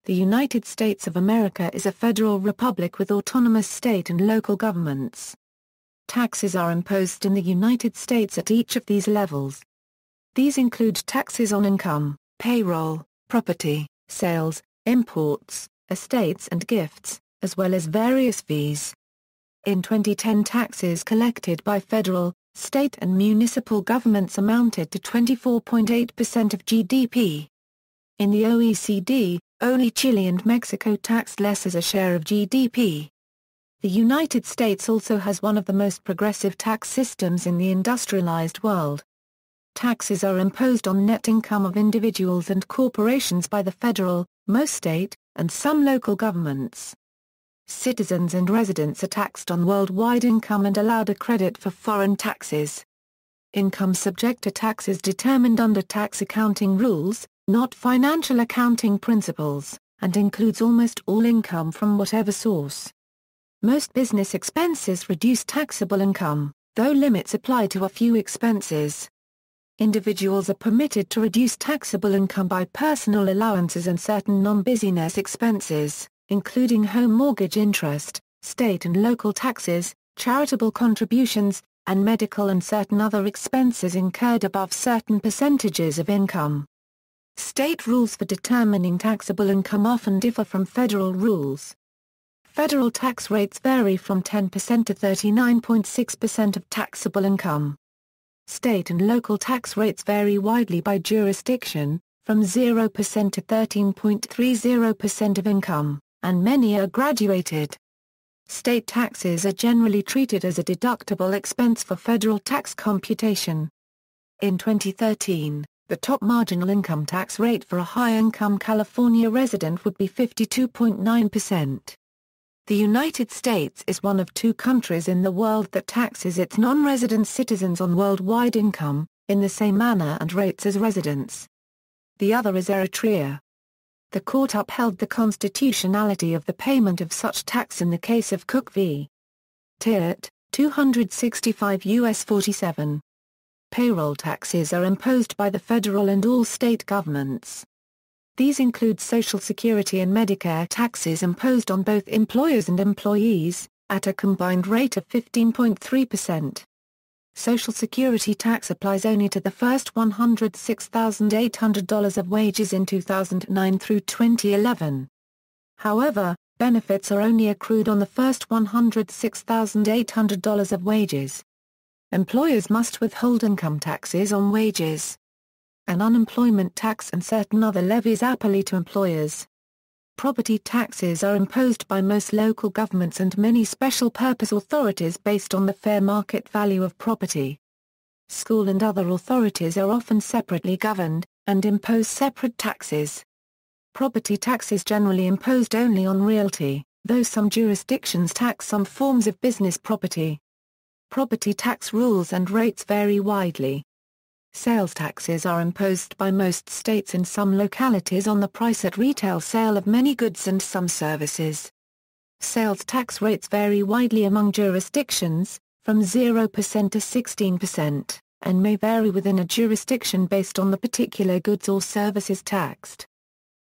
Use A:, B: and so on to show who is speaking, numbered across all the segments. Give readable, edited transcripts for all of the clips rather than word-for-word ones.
A: The United States of America is a federal republic with autonomous state and local governments. Taxes are imposed in the United States at each of these levels. These include taxes on income, payroll, property, sales, imports, estates and gifts, as well as various fees. In 2010, taxes collected by federal, state and municipal governments amounted to 24.8% of GDP. In the OECD, only Chile and Mexico taxed less as a share of GDP. The United States also has one of the most progressive tax systems in the industrialized world. Taxes are imposed on net income of individuals and corporations by the federal, most state, and some local governments. Citizens and residents are taxed on worldwide income and allowed a credit for foreign taxes. Income subject to tax is determined under tax accounting rules, not financial accounting principles, and includes almost all income from whatever source. Most business expenses reduce taxable income, though limits apply to a few expenses. Individuals are permitted to reduce taxable income by personal allowances and certain non-business expenses, including home mortgage interest, state and local taxes, charitable contributions, and medical and certain other expenses incurred above certain percentages of income. State rules for determining taxable income often differ from federal rules. Federal tax rates vary from 10% to 39.6% of taxable income. State and local tax rates vary widely by jurisdiction, from 0% to 13.30% of income, and many are graduated. State taxes are generally treated as a deductible expense for federal tax computation. In 2013, the top marginal income tax rate for a high-income California resident would be 52.9%. The United States is one of two countries in the world that taxes its non-resident citizens on worldwide income, in the same manner and rates as residents. The other is Eritrea. The court upheld the constitutionality of the payment of such tax in the case of Cook v. Tirt, 265 U.S. 47. Payroll taxes are imposed by the federal and all state governments. These include Social Security and Medicare taxes imposed on both employers and employees, at a combined rate of 15.3%. Social Security tax applies only to the first $106,800 of wages in 2009 through 2011. However, benefits are only accrued on the first $106,800 of wages. Employers must withhold income taxes on wages, an unemployment tax and certain other levies apply to employers. Property taxes are imposed by most local governments and many special purpose authorities based on the fair market value of property. School and other authorities are often separately governed, and impose separate taxes. Property tax is generally imposed only on realty, though some jurisdictions tax some forms of business property. Property tax rules and rates vary widely. Sales taxes are imposed by most states in some localities on the price at retail sale of many goods and some services. Sales tax rates vary widely among jurisdictions, from 0% to 16%, and may vary within a jurisdiction based on the particular goods or services taxed.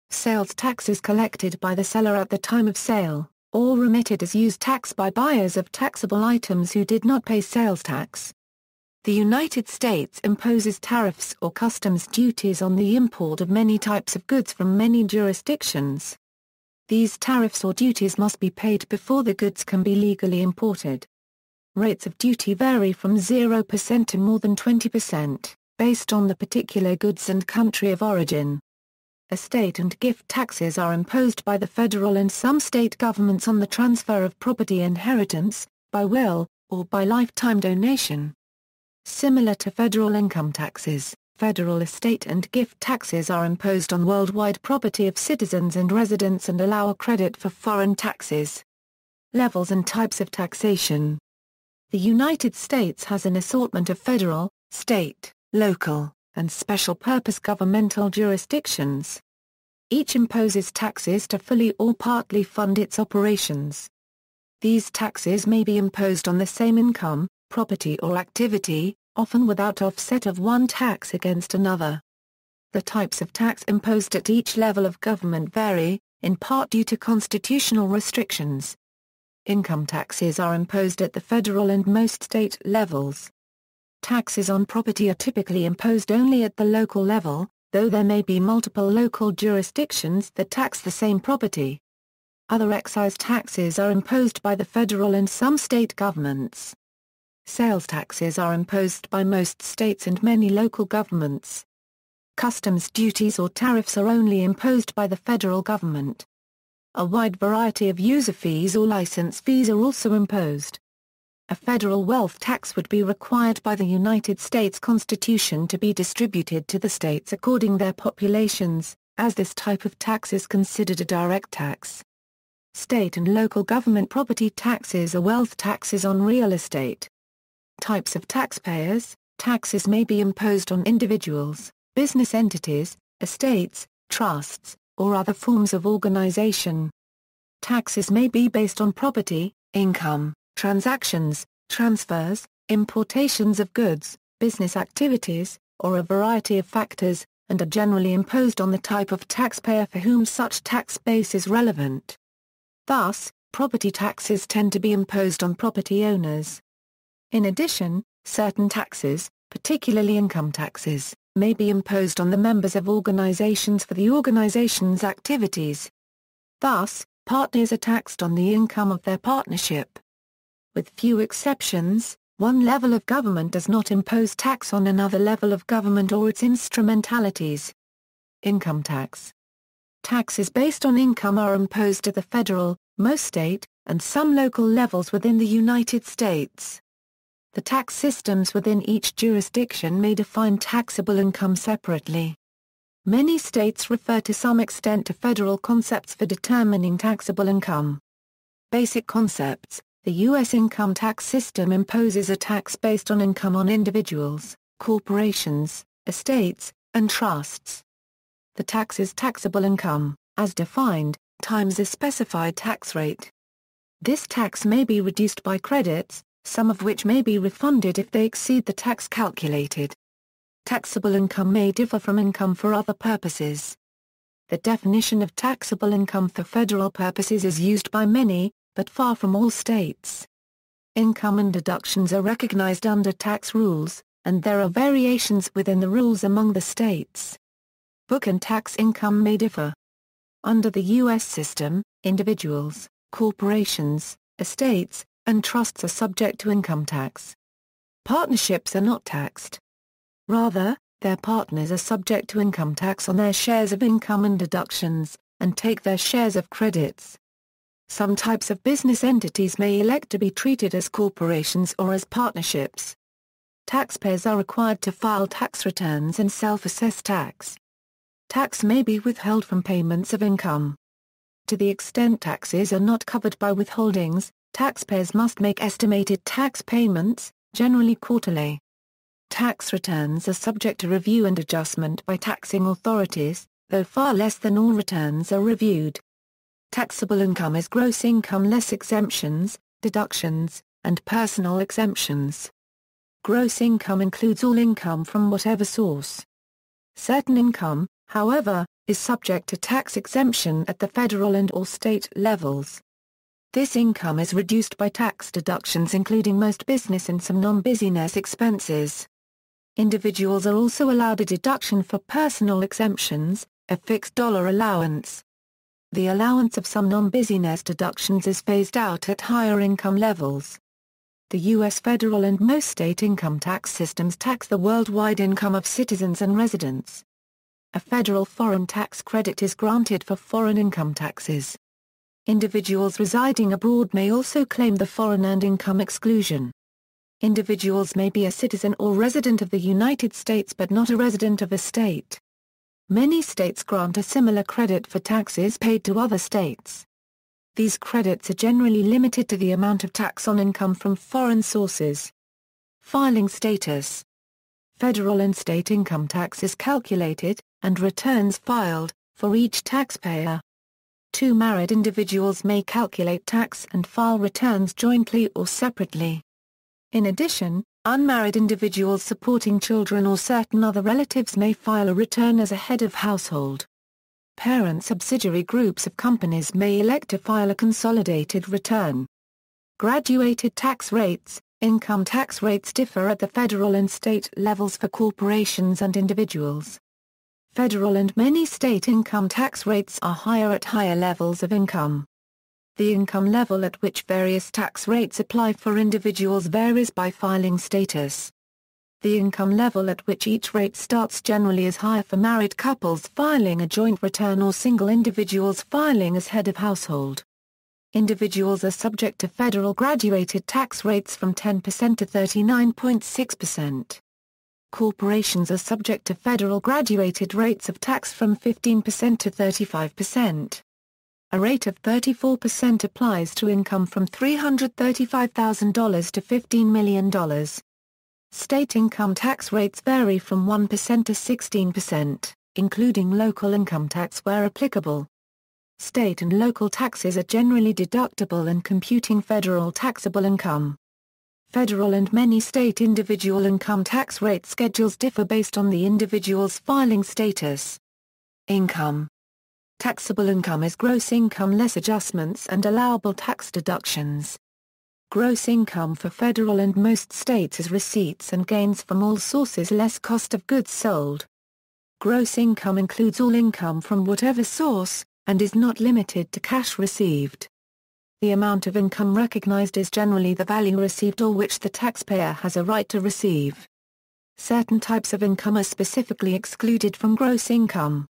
A: Sales tax is collected by the seller at the time of sale, or remitted as use tax by buyers of taxable items who did not pay sales tax. The United States imposes tariffs or customs duties on the import of many types of goods from many jurisdictions. These tariffs or duties must be paid before the goods can be legally imported. Rates of duty vary from 0% to more than 20%, based on the particular goods and country of origin. Estate and gift taxes are imposed by the federal and some state governments on the transfer of property inheritance, by will, or by lifetime donation. Similar to federal income taxes, federal estate and gift taxes are imposed on worldwide property of citizens and residents and allow a credit for foreign taxes. Levels and types of taxation. The United States has an assortment of federal, state, local, and special-purpose governmental jurisdictions. Each imposes taxes to fully or partly fund its operations. These taxes may be imposed on the same income, property or activity, often without offset of one tax against another. The types of tax imposed at each level of government vary, in part due to constitutional restrictions. Income taxes are imposed at the federal and most state levels. Taxes on property are typically imposed only at the local level, though there may be multiple local jurisdictions that tax the same property. Other excise taxes are imposed by the federal and some state governments. Sales taxes are imposed by most states and many local governments. Customs duties or tariffs are only imposed by the federal government. A wide variety of user fees or license fees are also imposed. A federal wealth tax would be required by the United States Constitution to be distributed to the states according their populations, as this type of tax is considered a direct tax. State and local government property taxes are wealth taxes on real estate. Types of taxpayers: taxes may be imposed on individuals, business entities, estates, trusts, or other forms of organization. Taxes may be based on property, income, transactions, transfers, importations of goods, business activities, or a variety of factors, and are generally imposed on the type of taxpayer for whom such tax base is relevant. Thus, property taxes tend to be imposed on property owners. In addition, certain taxes, particularly income taxes, may be imposed on the members of organizations for the organization's activities. Thus, partners are taxed on the income of their partnership. With few exceptions, one level of government does not impose tax on another level of government or its instrumentalities. Income tax. Taxes based on income are imposed at the federal, most state, and some local levels within the United States. The tax systems within each jurisdiction may define taxable income separately. Many states refer to some extent to federal concepts for determining taxable income. Basic concepts: the U.S. income tax system imposes a tax based on income on individuals, corporations, estates, and trusts. The tax is taxable income, as defined, times a specified tax rate. This tax may be reduced by credits, some of which may be refunded if they exceed the tax calculated. Taxable income may differ from income for other purposes. The definition of taxable income for federal purposes is used by many, but far from all states. Income and deductions are recognized under tax rules, and there are variations within the rules among the states. Book and tax income may differ. Under the U.S. system, individuals, corporations, estates, and trusts are subject to income tax. Partnerships are not taxed. Rather, their partners are subject to income tax on their shares of income and deductions, and take their shares of credits. Some types of business entities may elect to be treated as corporations or as partnerships. Taxpayers are required to file tax returns and self-assess tax. Tax may be withheld from payments of income. To the extent taxes are not covered by withholdings, taxpayers must make estimated tax payments, generally quarterly. Tax returns are subject to review and adjustment by taxing authorities, though far less than all returns are reviewed. Taxable income is gross income less exemptions, deductions, and personal exemptions. Gross income includes all income from whatever source. Certain income, however, is subject to tax exemption at the federal and/or state levels. This income is reduced by tax deductions including most business and some non-business expenses. Individuals are also allowed a deduction for personal exemptions, a fixed dollar allowance. The allowance of some non-business deductions is phased out at higher income levels. The U.S. federal and most state income tax systems tax the worldwide income of citizens and residents. A federal foreign tax credit is granted for foreign income taxes. Individuals residing abroad may also claim the foreign earned income exclusion. Individuals may be a citizen or resident of the United States but not a resident of a state. Many states grant a similar credit for taxes paid to other states. These credits are generally limited to the amount of tax on income from foreign sources. Filing status. Federal and state income tax is calculated, and returns filed, for each taxpayer. Two married individuals may calculate tax and file returns jointly or separately. In addition, unmarried individuals supporting children or certain other relatives may file a return as a head of household. parent subsidiary groups of companies may elect to file a consolidated return. Graduated tax rates. Income tax rates differ at the federal and state levels for corporations and individuals. Federal and many state income tax rates are higher at higher levels of income. The income level at which various tax rates apply for individuals varies by filing status. The income level at which each rate starts generally is higher for married couples filing a joint return or single individuals filing as head of household. Individuals are subject to federal graduated tax rates from 10% to 39.6%. Corporations are subject to federal graduated rates of tax from 15% to 35%. A rate of 34% applies to income from $335,000 to $15 million. State income tax rates vary from 1% to 16%, including local income tax where applicable. State and local taxes are generally deductible in computing federal taxable income. Federal and many state individual income tax rate schedules differ based on the individual's filing status. Income. Taxable income is gross income less adjustments and allowable tax deductions. Gross income for federal and most states is receipts and gains from all sources less cost of goods sold. Gross income includes all income from whatever source, and is not limited to cash received. The amount of income recognized is generally the value received or which the taxpayer has a right to receive. Certain types of income are specifically excluded from gross income.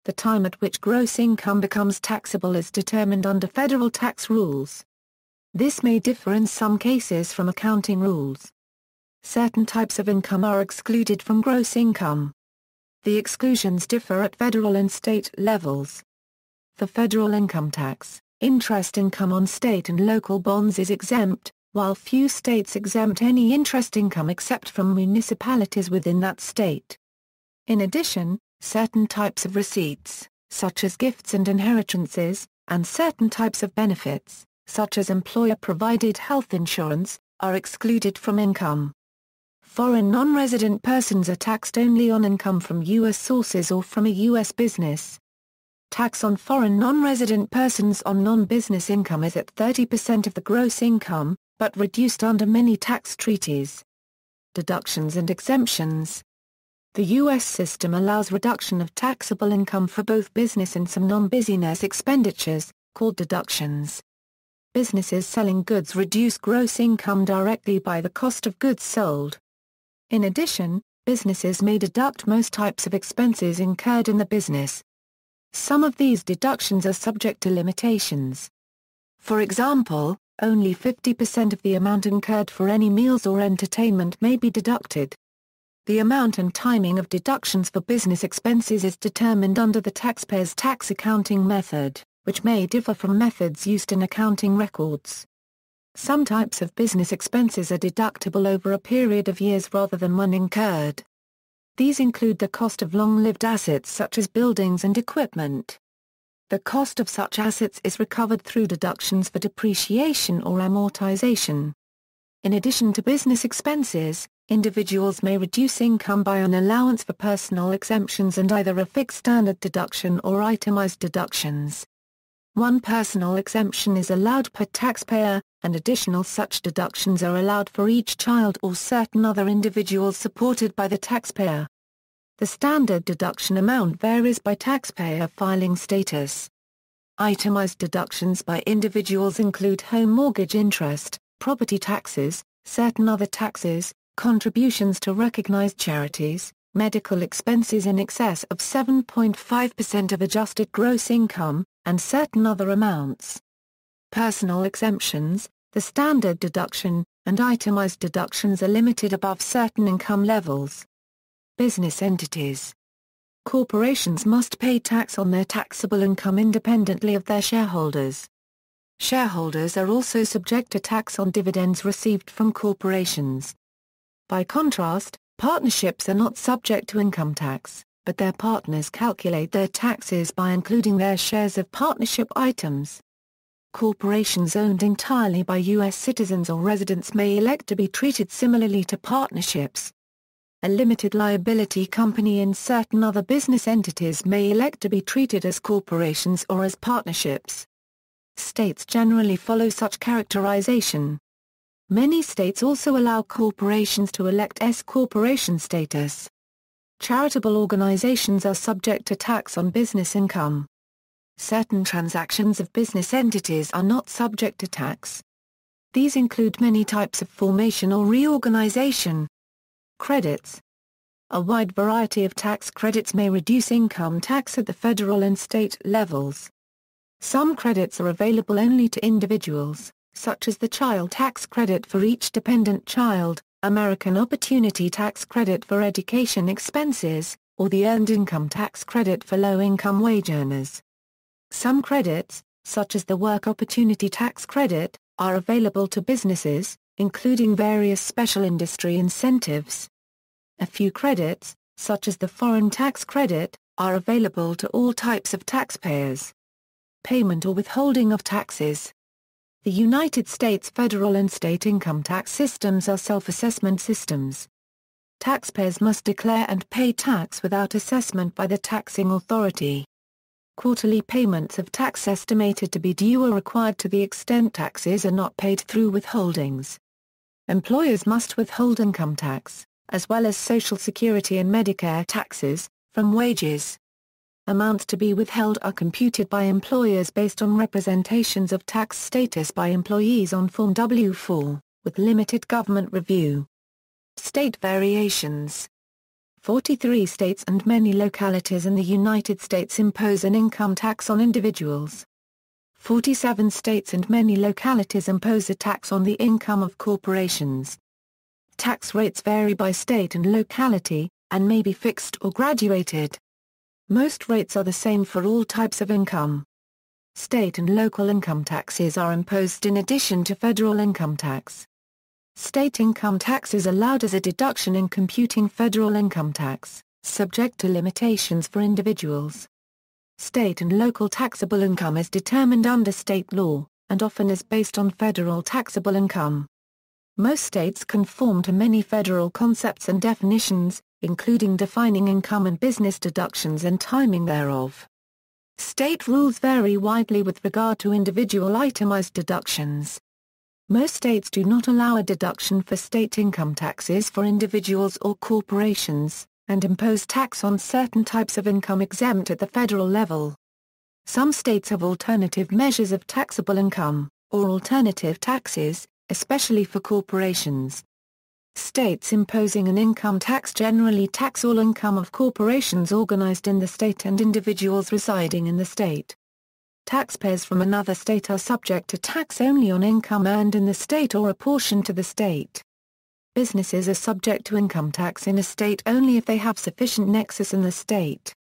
A: The time at which gross income becomes taxable is determined under federal tax rules. This may differ in some cases from accounting rules. Certain types of income are excluded from gross income. The exclusions differ at federal and state levels. For federal income tax, interest income on state and local bonds is exempt, while few states exempt any interest income except from municipalities within that state. In addition, certain types of receipts, such as gifts and inheritances, and certain types of benefits, such as employer-provided health insurance, are excluded from income. Foreign non-resident persons are taxed only on income from U.S. sources or from a U.S. business. Tax on foreign non-resident persons on non-business income is at 30% of the gross income, but reduced under many tax treaties. Deductions and exemptions. The U.S. system allows reduction of taxable income for both business and some non-business expenditures, called deductions. Businesses selling goods reduce gross income directly by the cost of goods sold. In addition, businesses may deduct most types of expenses incurred in the business. Some of these deductions are subject to limitations. For example, only 50% of the amount incurred for any meals or entertainment may be deducted. The amount and timing of deductions for business expenses is determined under the taxpayer's tax accounting method, which may differ from methods used in accounting records. Some types of business expenses are deductible over a period of years rather than when incurred. These include the cost of long-lived assets such as buildings and equipment. The cost of such assets is recovered through deductions for depreciation or amortization. In addition to business expenses, individuals may reduce income by an allowance for personal exemptions and either a fixed standard deduction or itemized deductions. One personal exemption is allowed per taxpayer, and additional such deductions are allowed for each child or certain other individuals supported by the taxpayer. The standard deduction amount varies by taxpayer filing status. Itemized deductions by individuals include home mortgage interest, property taxes, certain other taxes, contributions to recognized charities, medical expenses in excess of 7.5% of adjusted gross income, and certain other amounts. Personal exemptions, the standard deduction, and itemized deductions are limited above certain income levels. Business entities. Corporations must pay tax on their taxable income independently of their shareholders. Shareholders are also subject to tax on dividends received from corporations. By contrast, partnerships are not subject to income tax, but their partners calculate their taxes by including their shares of partnership items. Corporations owned entirely by U.S. citizens or residents may elect to be treated similarly to partnerships. A limited liability company and certain other business entities may elect to be treated as corporations or as partnerships. States generally follow such characterization. Many states also allow corporations to elect S-corporation status. Charitable organizations are subject to tax on business income. Certain transactions of business entities are not subject to tax. These include many types of formation or reorganization. Credits. A wide variety of tax credits may reduce income tax at the federal and state levels. Some credits are available only to individuals, such as the child tax credit for each dependent child, American Opportunity Tax Credit for education expenses, or the Earned Income Tax Credit for low-income wage earners. Some credits, such as the Work Opportunity Tax Credit, are available to businesses, including various special industry incentives. A few credits, such as the Foreign Tax Credit, are available to all types of taxpayers. Payment or withholding of taxes. The United States federal and state income tax systems are self-assessment systems. Taxpayers must declare and pay tax without assessment by the taxing authority. Quarterly payments of tax estimated to be due are required to the extent taxes are not paid through withholdings. Employers must withhold income tax, as well as Social Security and Medicare taxes, from wages. Amounts to be withheld are computed by employers based on representations of tax status by employees on Form W-4, with limited government review. State variations. 43 states and many localities in the United States impose an income tax on individuals. 47 states and many localities impose a tax on the income of corporations. Tax rates vary by state and locality, and may be fixed or graduated. Most rates are the same for all types of income. State and local income taxes are imposed in addition to federal income tax. State income tax is allowed as a deduction in computing federal income tax, subject to limitations for individuals. State and local taxable income is determined under state law, and often is based on federal taxable income. Most states conform to many federal concepts and definitions, including defining income and business deductions and timing thereof. State rules vary widely with regard to individual itemized deductions. Most states do not allow a deduction for state income taxes for individuals or corporations, and impose tax on certain types of income exempt at the federal level. Some states have alternative measures of taxable income, or alternative taxes, especially for corporations. States imposing an income tax generally tax all income of corporations organized in the state and individuals residing in the state. Taxpayers from another state are subject to tax only on income earned in the state or apportioned to the state. Businesses are subject to income tax in a state only if they have sufficient nexus in the state.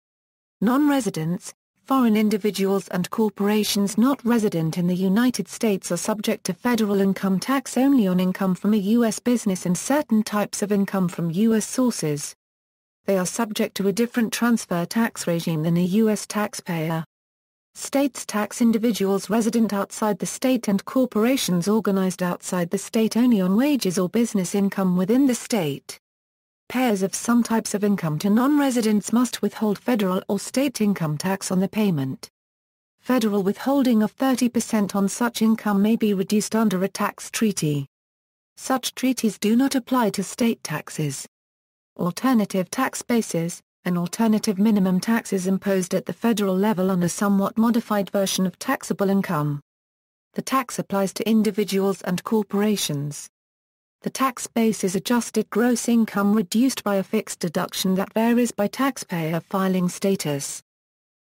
A: Non-residents, foreign individuals and corporations not resident in the United States are subject to federal income tax only on income from a U.S. business and certain types of income from U.S. sources. They are subject to a different transfer tax regime than a U.S. taxpayer. States tax individuals resident outside the state and corporations organized outside the state only on wages or business income within the state. Payers of some types of income to non-residents must withhold federal or state income tax on the payment. Federal withholding of 30% on such income may be reduced under a tax treaty. Such treaties do not apply to state taxes. Alternative tax bases. An alternative minimum tax is imposed at the federal level on a somewhat modified version of taxable income. The tax applies to individuals and corporations. The tax base is adjusted gross income reduced by a fixed deduction that varies by taxpayer filing status.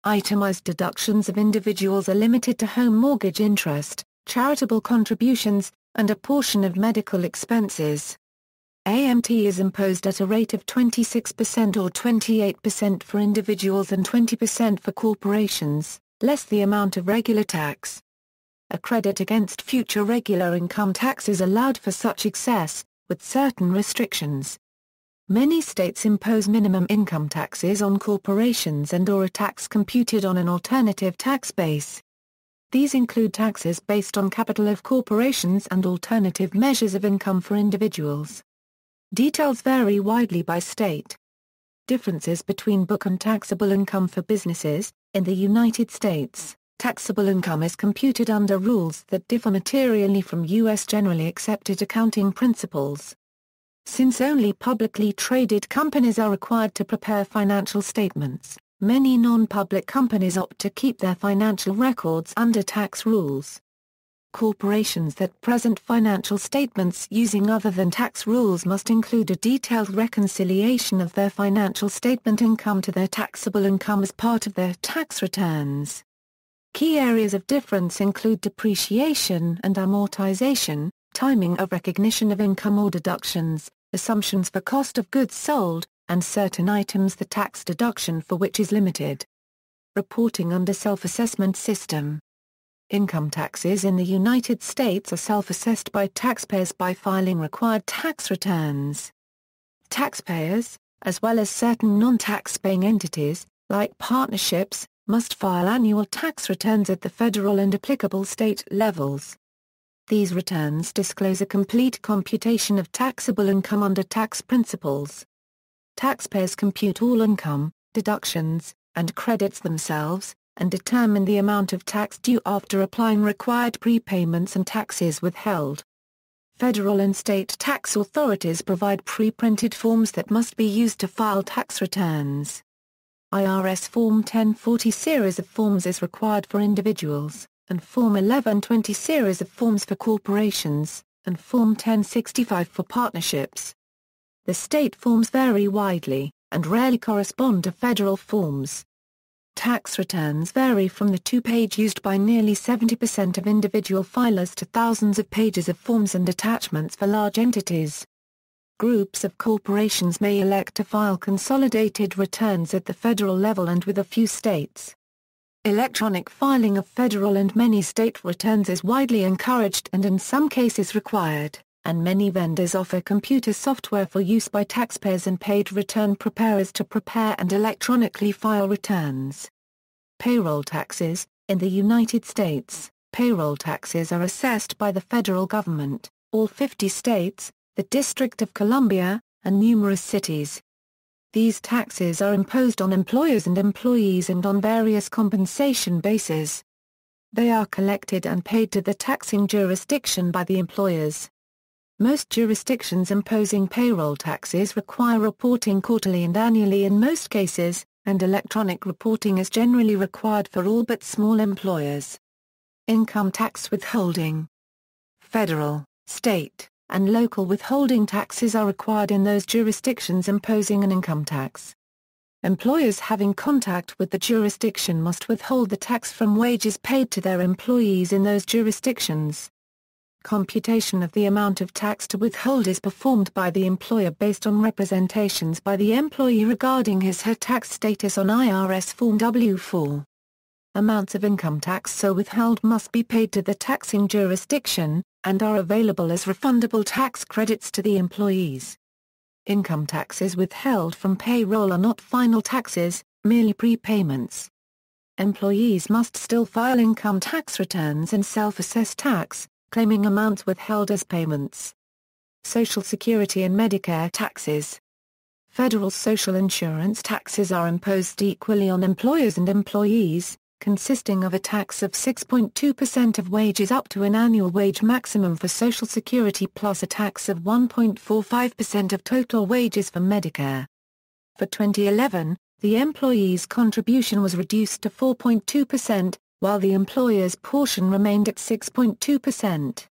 A: Itemized deductions of individuals are limited to home mortgage interest, charitable contributions, and a portion of medical expenses. AMT is imposed at a rate of 26% or 28% for individuals and 20% for corporations, less the amount of regular tax. A credit against future regular income tax is allowed for such excess, with certain restrictions. Many states impose minimum income taxes on corporations and/or a tax computed on an alternative tax base. These include taxes based on capital of corporations and alternative measures of income for individuals. Details vary widely by state. Differences between book and taxable income for businesses. In the United States, taxable income is computed under rules that differ materially from U.S. generally accepted accounting principles. Since only publicly traded companies are required to prepare financial statements, many non-public companies opt to keep their financial records under tax rules. Corporations that present financial statements using other than tax rules must include a detailed reconciliation of their financial statement income to their taxable income as part of their tax returns. Key areas of difference include depreciation and amortization, timing of recognition of income or deductions, assumptions for cost of goods sold, and certain items the tax deduction for which is limited. Reporting under self-assessment system. Income taxes in the United States are self-assessed by taxpayers by filing required tax returns. Taxpayers, as well as certain non-tax-paying entities, like partnerships, must file annual tax returns at the federal and applicable state levels. These returns disclose a complete computation of taxable income under tax principles. Taxpayers compute all income, deductions, and credits themselves, and determine the amount of tax due after applying required prepayments and taxes withheld. Federal and state tax authorities provide pre-printed forms that must be used to file tax returns. IRS Form 1040 series of forms is required for individuals, and Form 1120 series of forms for corporations, and Form 1065 for partnerships. The state forms vary widely, and rarely correspond to federal forms. Tax returns vary from the two-page used by nearly 70% of individual filers to thousands of pages of forms and attachments for large entities. Groups of corporations may elect to file consolidated returns at the federal level and with a few states. Electronic filing of federal and many state returns is widely encouraged and in some cases required, and many vendors offer computer software for use by taxpayers and paid return preparers to prepare and electronically file returns. Payroll taxes. In the United States, payroll taxes are assessed by the federal government, all 50 states, the District of Columbia, and numerous cities. These taxes are imposed on employers and employees and on various compensation bases. They are collected and paid to the taxing jurisdiction by the employers. Most jurisdictions imposing payroll taxes require reporting quarterly and annually in most cases, and electronic reporting is generally required for all but small employers. Income tax withholding. Federal, state, and local withholding taxes are required in those jurisdictions imposing an income tax. Employers having contact with the jurisdiction must withhold the tax from wages paid to their employees in those jurisdictions. Computation of the amount of tax to withhold is performed by the employer based on representations by the employee regarding his/her tax status on IRS Form W-4. Amounts of income tax so withheld must be paid to the taxing jurisdiction, and are available as refundable tax credits to the employees. Income taxes withheld from payroll are not final taxes, merely prepayments. Employees must still file income tax returns and self-assess tax, claiming amounts withheld as payments. Social Security and Medicare taxes. Federal social insurance taxes are imposed equally on employers and employees, consisting of a tax of 6.2% of wages up to an annual wage maximum for Social Security plus a tax of 1.45% of total wages for Medicare. For 2011, the employee's contribution was reduced to 4.2%, while the employer's portion remained at 6.2%.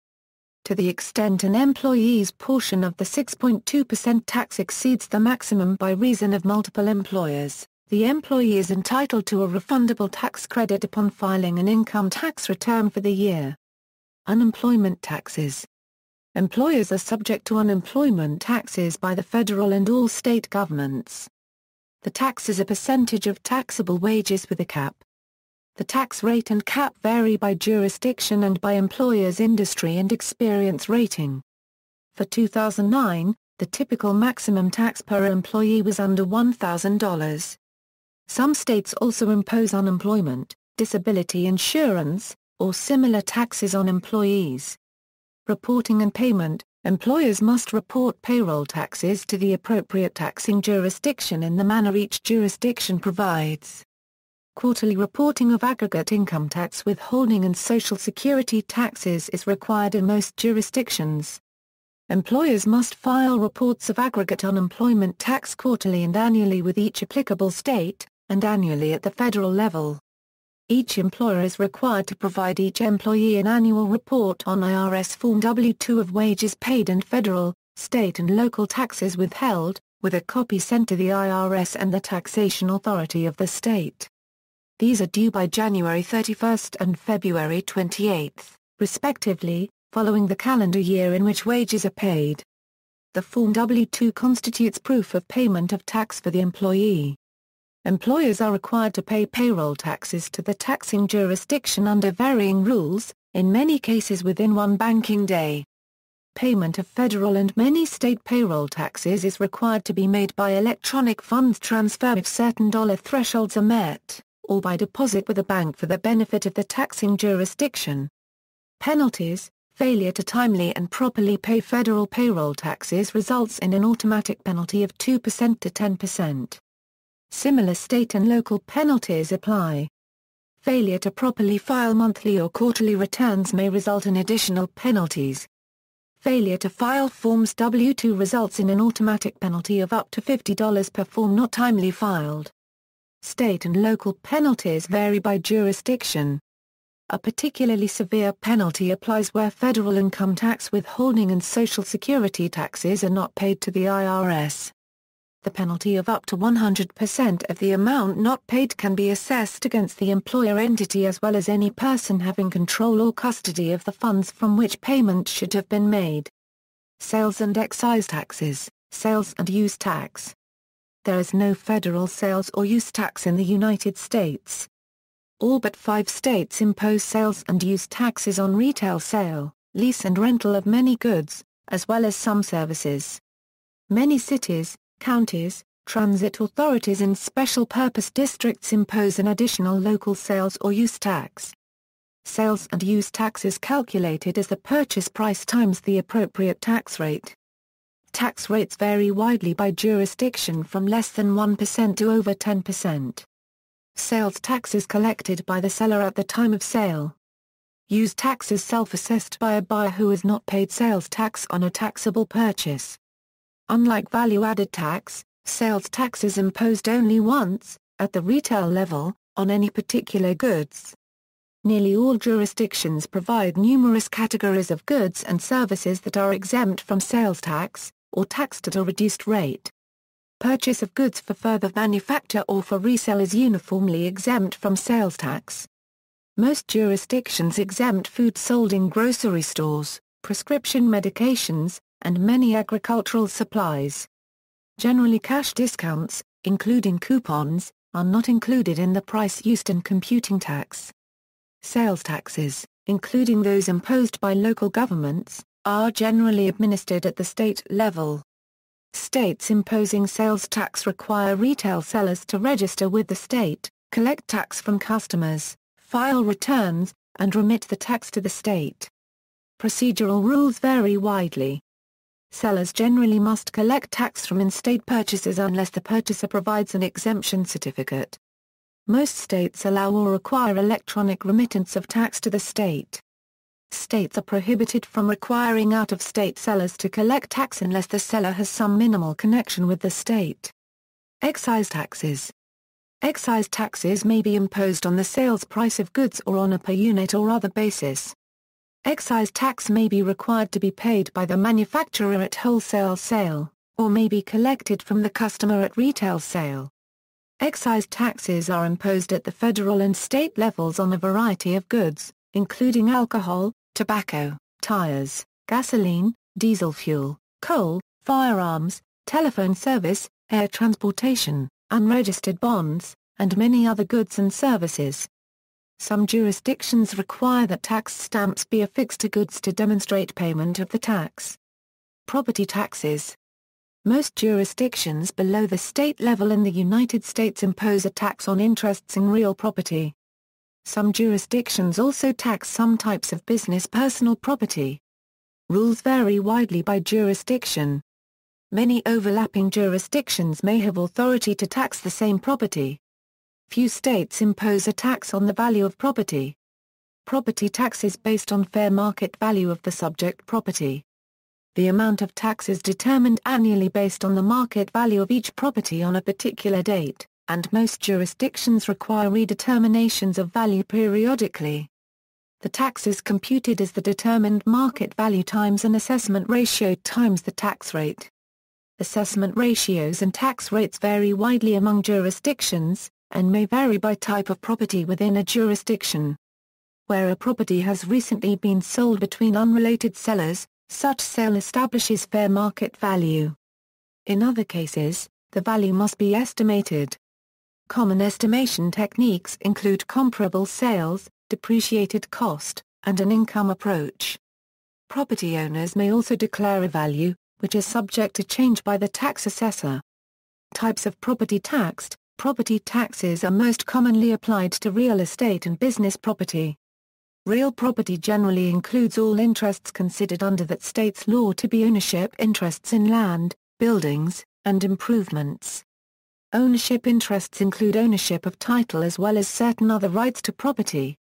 A: To the extent an employee's portion of the 6.2% tax exceeds the maximum by reason of multiple employers, the employee is entitled to a refundable tax credit upon filing an income tax return for the year. Unemployment taxes. Employers are subject to unemployment taxes by the federal and all state governments. The tax is a percentage of taxable wages with a cap. The tax rate and cap vary by jurisdiction and by employer's industry and experience rating. For 2009, the typical maximum tax per employee was under $1,000. Some states also impose unemployment, disability insurance, or similar taxes on employees. Reporting and payment. Employers must report payroll taxes to the appropriate taxing jurisdiction in the manner each jurisdiction provides. Quarterly reporting of aggregate income tax withholding and Social Security taxes is required in most jurisdictions. Employers must file reports of aggregate unemployment tax quarterly and annually with each applicable state, and annually at the federal level. Each employer is required to provide each employee an annual report on IRS Form W-2 of wages paid and federal, state and local taxes withheld, with a copy sent to the IRS and the taxation authority of the state. These are due by January 31 and February 28, respectively, following the calendar year in which wages are paid. The Form W-2 constitutes proof of payment of tax for the employee. Employers are required to pay payroll taxes to the taxing jurisdiction under varying rules, in many cases within one banking day. Payment of federal and many state payroll taxes is required to be made by electronic funds transfer if certain dollar thresholds are met, or by deposit with a bank for the benefit of the taxing jurisdiction. Penalties. Failure to timely and properly pay federal payroll taxes results in an automatic penalty of 2% to 10%. Similar state and local penalties apply. Failure to properly file monthly or quarterly returns may result in additional penalties. Failure to file Forms W-2 results in an automatic penalty of up to $50 per form not timely filed. State and local penalties vary by jurisdiction. A particularly severe penalty applies where federal income tax withholding and Social Security taxes are not paid to the IRS. The penalty of up to 100% of the amount not paid can be assessed against the employer entity as well as any person having control or custody of the funds from which payment should have been made. Sales and excise taxes, sales and use tax. There is no federal sales or use tax in the United States. All but 5 states impose sales and use taxes on retail sale, lease and rental of many goods, as well as some services. Many cities, counties, transit authorities and special purpose districts impose an additional local sales or use tax. Sales and use tax is calculated as the purchase price times the appropriate tax rate. Tax rates vary widely by jurisdiction from less than 1% to over 10%. Sales tax is collected by the seller at the time of sale. Use tax is self-assessed by a buyer who has not paid sales tax on a taxable purchase. Unlike value-added tax, sales tax is imposed only once, at the retail level, on any particular goods. Nearly all jurisdictions provide numerous categories of goods and services that are exempt from sales tax, or taxed at a reduced rate. Purchase of goods for further manufacture or for resale is uniformly exempt from sales tax. Most jurisdictions exempt food sold in grocery stores, prescription medications, and many agricultural supplies. Generally cash discounts, including coupons, are not included in the price used in computing tax. Sales taxes, including those imposed by local governments, are generally administered at the state level. States imposing sales tax require retail sellers to register with the state, collect tax from customers, file returns, and remit the tax to the state. Procedural rules vary widely. Sellers generally must collect tax from in-state purchases unless the purchaser provides an exemption certificate. Most states allow or require electronic remittance of tax to the state. States are prohibited from requiring out-of-state sellers to collect tax unless the seller has some minimal connection with the state. Excise taxes. Excise taxes may be imposed on the sales price of goods or on a per-unit or other basis. Excise tax may be required to be paid by the manufacturer at wholesale sale, or may be collected from the customer at retail sale. Excise taxes are imposed at the federal and state levels on a variety of goods, including alcohol, tobacco, tires, gasoline, diesel fuel, coal, firearms, telephone service, air transportation, unregistered bonds, and many other goods and services. Some jurisdictions require that tax stamps be affixed to goods to demonstrate payment of the tax. Property taxes. Most jurisdictions below the state level in the United States impose a tax on interests in real property. Some jurisdictions also tax some types of business personal property. Rules vary widely by jurisdiction. Many overlapping jurisdictions may have authority to tax the same property. Few states impose a tax on the value of property. Property tax is based on fair market value of the subject property. The amount of tax is determined annually based on the market value of each property on a particular date, and most jurisdictions require redeterminations of value periodically. The tax is computed as the determined market value times an assessment ratio times the tax rate. Assessment ratios and tax rates vary widely among jurisdictions, and may vary by type of property within a jurisdiction. Where a property has recently been sold between unrelated sellers, such sale establishes fair market value. In other cases, the value must be estimated. Common estimation techniques include comparable sales, depreciated cost, and an income approach. Property owners may also declare a value, which is subject to change by the tax assessor. Types of property taxed. Property taxes are most commonly applied to real estate and business property. Real property generally includes all interests considered under that state's law to be ownership interests in land, buildings, and improvements. Ownership interests include ownership of title as well as certain other rights to property.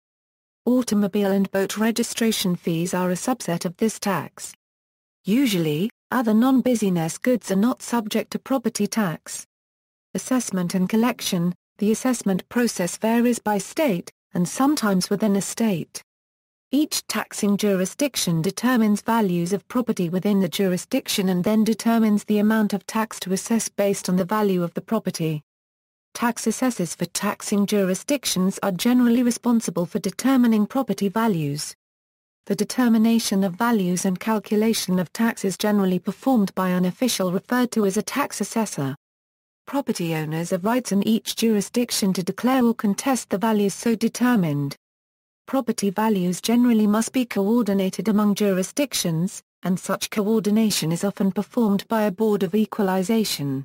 A: Automobile and boat registration fees are a subset of this tax. Usually, other non-business goods are not subject to property tax. Assessment and collection. The assessment process varies by state, and sometimes within a state. Each taxing jurisdiction determines values of property within the jurisdiction and then determines the amount of tax to assess based on the value of the property. Tax assessors for taxing jurisdictions are generally responsible for determining property values. The determination of values and calculation of tax is generally performed by an official referred to as a tax assessor. Property owners have rights in each jurisdiction to declare or contest the values so determined. Property values generally must be coordinated among jurisdictions, and such coordination is often performed by a board of equalization.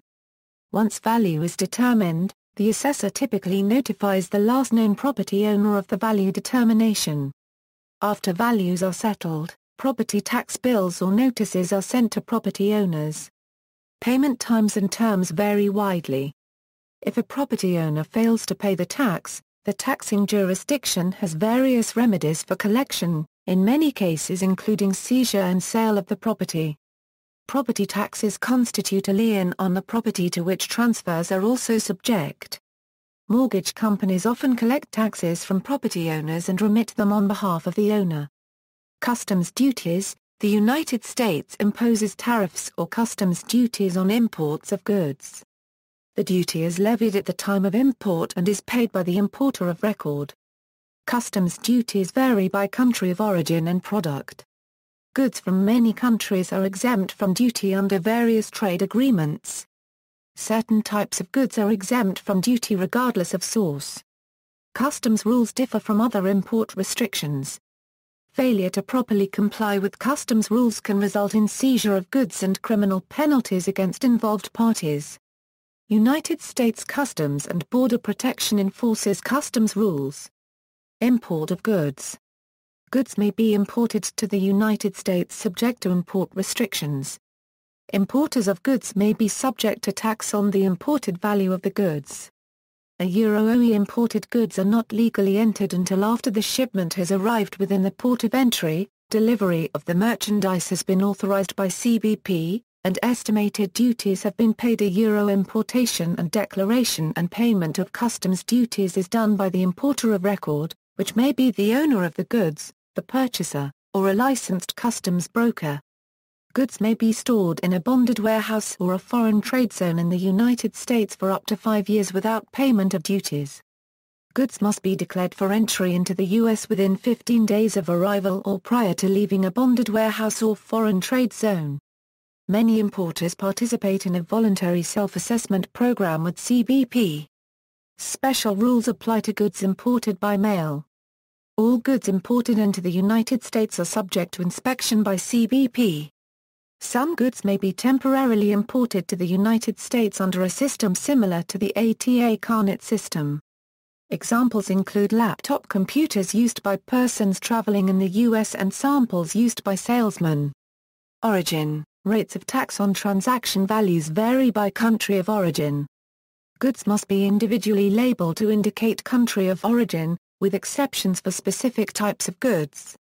A: Once value is determined, the assessor typically notifies the last known property owner of the value determination. After values are settled, property tax bills or notices are sent to property owners. Payment times and terms vary widely. If a property owner fails to pay the tax, the taxing jurisdiction has various remedies for collection, in many cases including seizure and sale of the property. Property taxes constitute a lien on the property to which transfers are also subject. Mortgage companies often collect taxes from property owners and remit them on behalf of the owner. Customs duties. The United States imposes tariffs or customs duties on imports of goods. The duty is levied at the time of import and is paid by the importer of record. Customs duties vary by country of origin and product. Goods from many countries are exempt from duty under various trade agreements. Certain types of goods are exempt from duty regardless of source. Customs rules differ from other import restrictions. Failure to properly comply with customs rules can result in seizure of goods and criminal penalties against involved parties. United States Customs and Border Protection enforces customs rules. Import of goods. Goods may be imported to the United States subject to import restrictions. Importers of goods may be subject to tax on the imported value of the goods. OE imported goods are not legally entered until after the shipment has arrived within the port of entry, delivery of the merchandise has been authorized by CBP, and estimated duties have been paid. Importation and declaration and payment of customs duties is done by the importer of record, which may be the owner of the goods, the purchaser, or a licensed customs broker. Goods may be stored in a bonded warehouse or a foreign trade zone in the United States for up to 5 years without payment of duties. Goods must be declared for entry into the U.S. within 15 days of arrival or prior to leaving a bonded warehouse or foreign trade zone. Many importers participate in a voluntary self-assessment program with CBP. Special rules apply to goods imported by mail. All goods imported into the United States are subject to inspection by CBP. Some goods may be temporarily imported to the United States under a system similar to the ATA Carnet system. Examples include laptop computers used by persons traveling in the U.S. and samples used by salesmen. Origin. Rates of tax on transaction values vary by country of origin. Goods must be individually labeled to indicate country of origin, with exceptions for specific types of goods.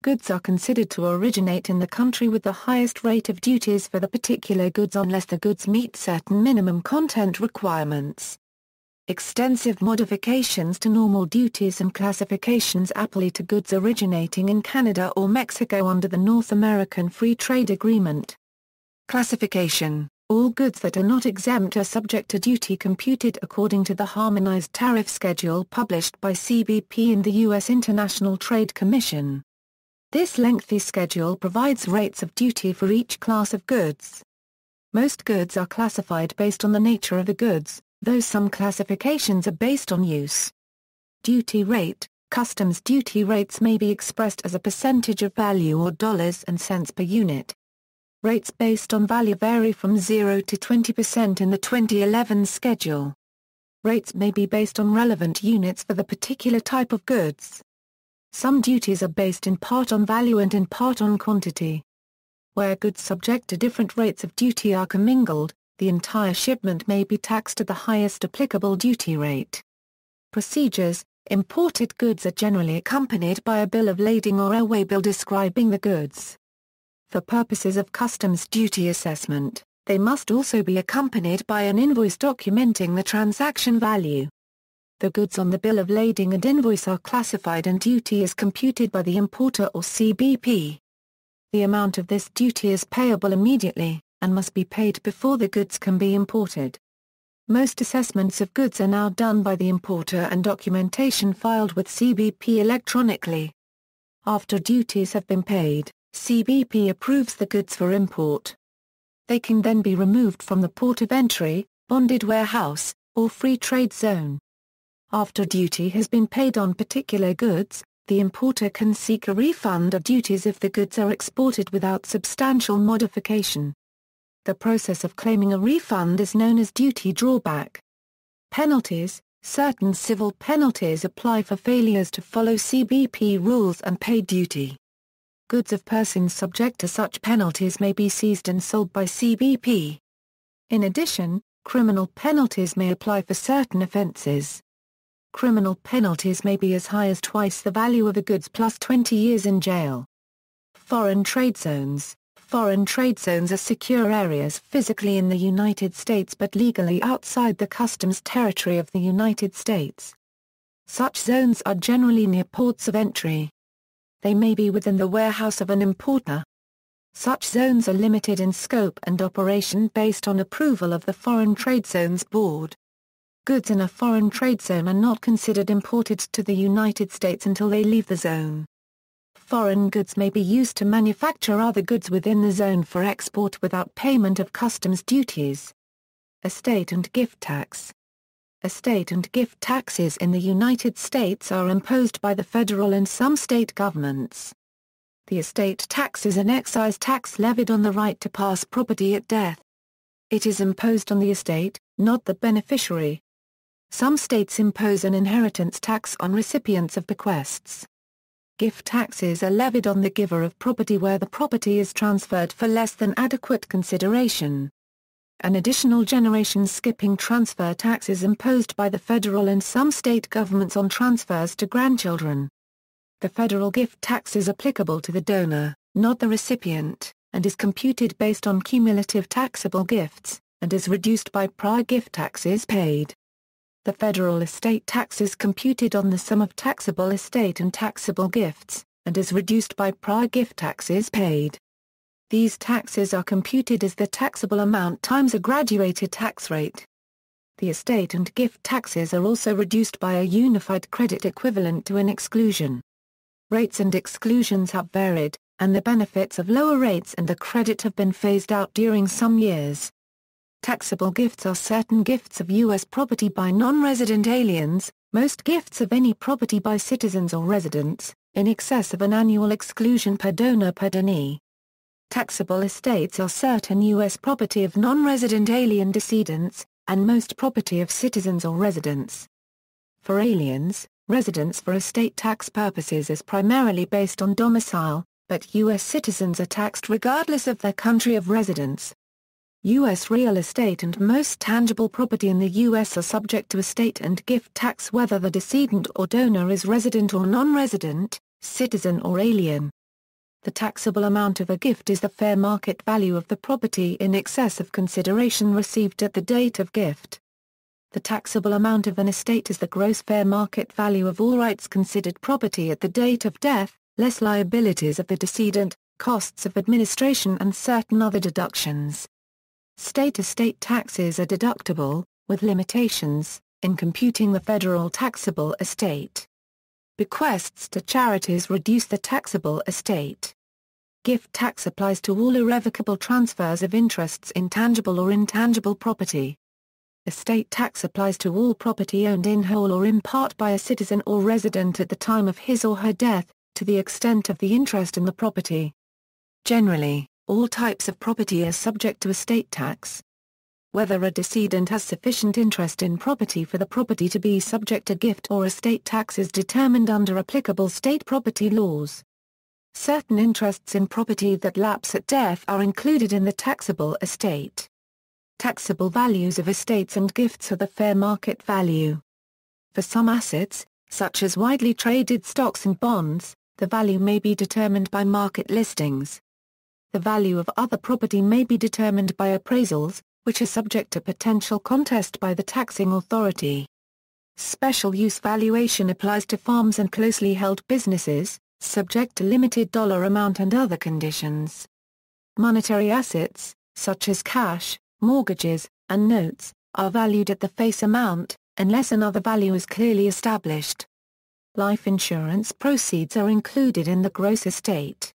A: Goods are considered to originate in the country with the highest rate of duties for the particular goods unless the goods meet certain minimum content requirements. Extensive modifications to normal duties and classifications apply to goods originating in Canada or Mexico under the North American Free Trade Agreement. Classification. All goods that are not exempt are subject to duty computed according to the Harmonized Tariff Schedule published by CBP and the U.S. International Trade Commission. This lengthy schedule provides rates of duty for each class of goods. Most goods are classified based on the nature of the goods, though some classifications are based on use. Duty rate. Customs duty rates may be expressed as a percentage of value or dollars and cents per unit. Rates based on value vary from 0 to 20% in the 2011 schedule. Rates may be based on relevant units for the particular type of goods. Some duties are based in part on value and in part on quantity. Where goods subject to different rates of duty are commingled, the entire shipment may be taxed at the highest applicable duty rate. Procedures. Imported goods are generally accompanied by a bill of lading or a waybill describing the goods. For purposes of customs duty assessment, they must also be accompanied by an invoice documenting the transaction value. The goods on the bill of lading and invoice are classified and duty is computed by the importer or CBP. The amount of this duty is payable immediately, and must be paid before the goods can be imported. Most assessments of goods are now done by the importer and documentation filed with CBP electronically. After duties have been paid, CBP approves the goods for import. They can then be removed from the port of entry, bonded warehouse, or free trade zone. After duty has been paid on particular goods, the importer can seek a refund of duties if the goods are exported without substantial modification. The process of claiming a refund is known as duty drawback. Penalties. Certain civil penalties apply for failures to follow CBP rules and pay duty. Goods of persons subject to such penalties may be seized and sold by CBP. In addition, criminal penalties may apply for certain offences. Criminal penalties may be as high as twice the value of the goods plus 20 years in jail. Foreign trade zones. Foreign trade zones are secure areas physically in the United States but legally outside the customs territory of the United States. Such zones are generally near ports of entry. They may be within the warehouse of an importer. Such zones are limited in scope and operation based on approval of the Foreign Trade Zones Board. Goods in a foreign trade zone are not considered imported to the United States until they leave the zone. Foreign goods may be used to manufacture other goods within the zone for export without payment of customs duties. Estate and gift tax. Estate and gift taxes in the United States are imposed by the federal and some state governments. The estate tax is an excise tax levied on the right to pass property at death. It is imposed on the estate, not the beneficiary. Some states impose an inheritance tax on recipients of bequests. Gift taxes are levied on the giver of property where the property is transferred for less than adequate consideration. An additional generation skipping transfer tax is imposed by the federal and some state governments on transfers to grandchildren. The federal gift tax is applicable to the donor, not the recipient, and is computed based on cumulative taxable gifts, and is reduced by prior gift taxes paid. The federal estate tax is computed on the sum of taxable estate and taxable gifts, and is reduced by prior gift taxes paid. These taxes are computed as the taxable amount times a graduated tax rate. The estate and gift taxes are also reduced by a unified credit equivalent to an exclusion. Rates and exclusions have varied, and the benefits of lower rates and the credit have been phased out during some years. Taxable gifts are certain gifts of U.S. property by non-resident aliens, most gifts of any property by citizens or residents, in excess of an annual exclusion per donor per donee. Taxable estates are certain U.S. property of non-resident alien decedents, and most property of citizens or residents. For aliens, residence for estate tax purposes is primarily based on domicile, but U.S. citizens are taxed regardless of their country of residence. U.S. real estate and most tangible property in the U.S. are subject to estate and gift tax whether the decedent or donor is resident or non-resident, citizen or alien. The taxable amount of a gift is the fair market value of the property in excess of consideration received at the date of gift. The taxable amount of an estate is the gross fair market value of all rights considered property at the date of death, less liabilities of the decedent, costs of administration and certain other deductions. State estate taxes are deductible, with limitations, in computing the federal taxable estate. Bequests to charities reduce the taxable estate. Gift tax applies to all irrevocable transfers of interests in tangible or intangible property. Estate tax applies to all property owned in whole or in part by a citizen or resident at the time of his or her death, to the extent of the interest in the property. Generally, all types of property are subject to estate tax. Whether a decedent has sufficient interest in property for the property to be subject to gift or estate tax is determined under applicable state property laws. Certain interests in property that lapse at death are included in the taxable estate. Taxable values of estates and gifts are the fair market value. For some assets, such as widely traded stocks and bonds, the value may be determined by market listings. The value of other property may be determined by appraisals, which are subject to potential contest by the taxing authority. Special use valuation applies to farms and closely held businesses, subject to limited dollar amount and other conditions. Monetary assets, such as cash, mortgages, and notes, are valued at the face amount, unless another value is clearly established. Life insurance proceeds are included in the gross estate.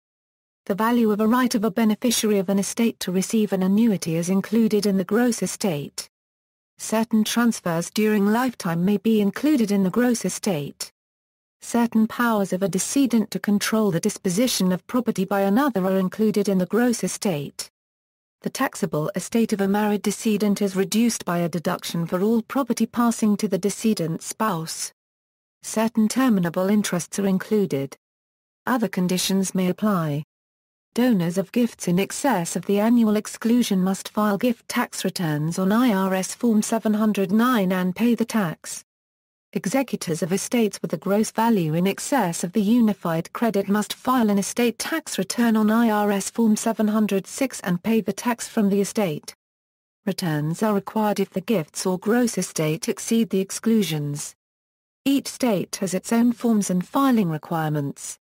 A: The value of a right of a beneficiary of an estate to receive an annuity is included in the gross estate. Certain transfers during lifetime may be included in the gross estate. Certain powers of a decedent to control the disposition of property by another are included in the gross estate. The taxable estate of a married decedent is reduced by a deduction for all property passing to the decedent's spouse. Certain terminable interests are included. Other conditions may apply. Donors of gifts in excess of the annual exclusion must file gift tax returns on IRS Form 709 and pay the tax. Executors of estates with a gross value in excess of the unified credit must file an estate tax return on IRS Form 706 and pay the tax from the estate. Returns are required if the gifts or gross estate exceed the exclusions. Each state has its own forms and filing requirements.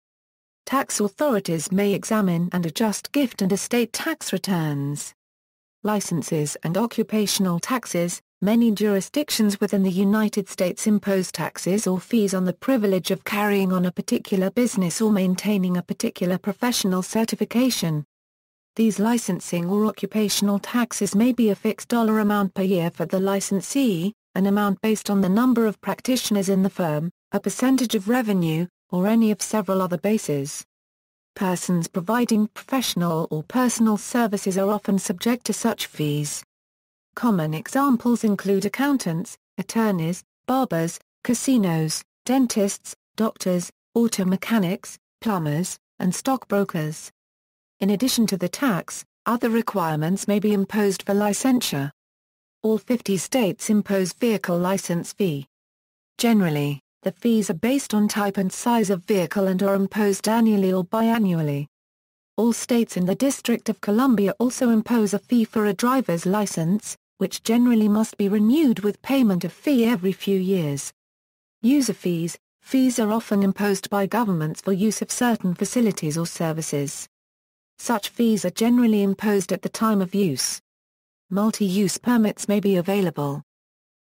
A: Tax authorities may examine and adjust gift and estate tax returns. Licenses and occupational taxes. Many jurisdictions within the United States impose taxes or fees on the privilege of carrying on a particular business or maintaining a particular professional certification. These licensing or occupational taxes may be a fixed dollar amount per year for the licensee, an amount based on the number of practitioners in the firm, a percentage of revenue, or any of several other bases. Persons providing professional or personal services are often subject to such fees. Common examples include accountants, attorneys, barbers, casinos, dentists, doctors, auto mechanics, plumbers, and stockbrokers. In addition to the tax, other requirements may be imposed for licensure. All 50 states impose vehicle license fee. Generally, the fees are based on type and size of vehicle and are imposed annually or biannually. All states and the District of Columbia also impose a fee for a driver's license, which generally must be renewed with payment of fee every few years. User fees. Fees are often imposed by governments for use of certain facilities or services. Such fees are generally imposed at the time of use. Multi-use permits may be available.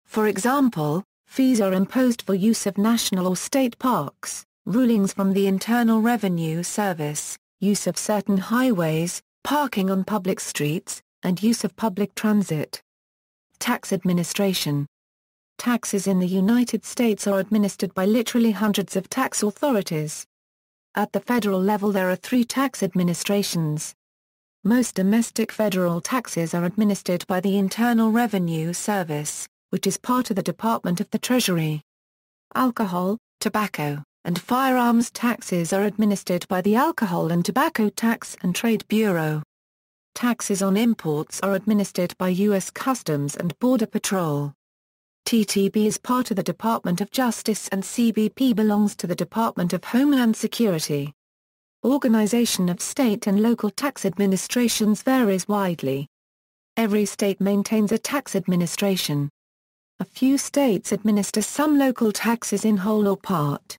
A: For example, fees are imposed for use of national or state parks, rulings from the Internal Revenue Service, use of certain highways, parking on public streets, and use of public transit. Tax administration. Taxes in the United States are administered by literally hundreds of tax authorities. At the federal level there are 3 tax administrations. Most domestic federal taxes are administered by the Internal Revenue Service, which is part of the Department of the Treasury. Alcohol, tobacco, and firearms taxes are administered by the Alcohol and Tobacco Tax and Trade Bureau. Taxes on imports are administered by U.S. Customs and Border Patrol. TTB is part of the Department of Justice and CBP belongs to the Department of Homeland Security. Organization of state and local tax administrations varies widely. Every state maintains a tax administration. A few states administer some local taxes in whole or part.